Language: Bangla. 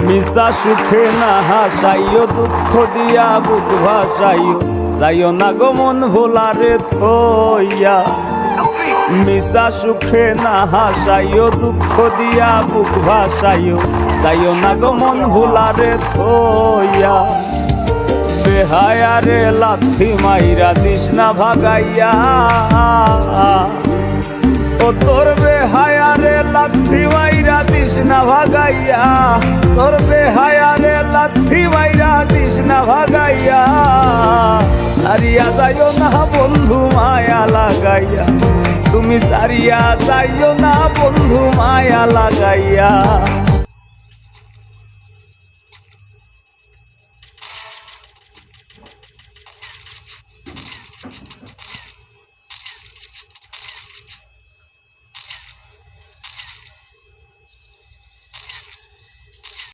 মিশা সুখে না হাসাইও, দুঃখ দিয়া বুক ভাসাইও, যাইও না গো মন ভোলারে থইয়া। মিশা সুখে না হাসাইও, দুঃখ দিয়া বুক ভাসাইও, যাইও না গো মন ভোলারে থইয়া। বেহায়ারে লাথি মাইরা দিস না ভাগাইয়া, ও তোর বেহায়ারে লাথি মাইরা দিস না ভাগাইয়া, তোর বেহায়ারে লাথি মাইরা দিস না ভাগাইয়া। সারিয়া যাইও না বন্ধু মায়া লাগাইয়া, তুমি সারিয়া যাইও না বন্ধু মায়া লাগাইয়া।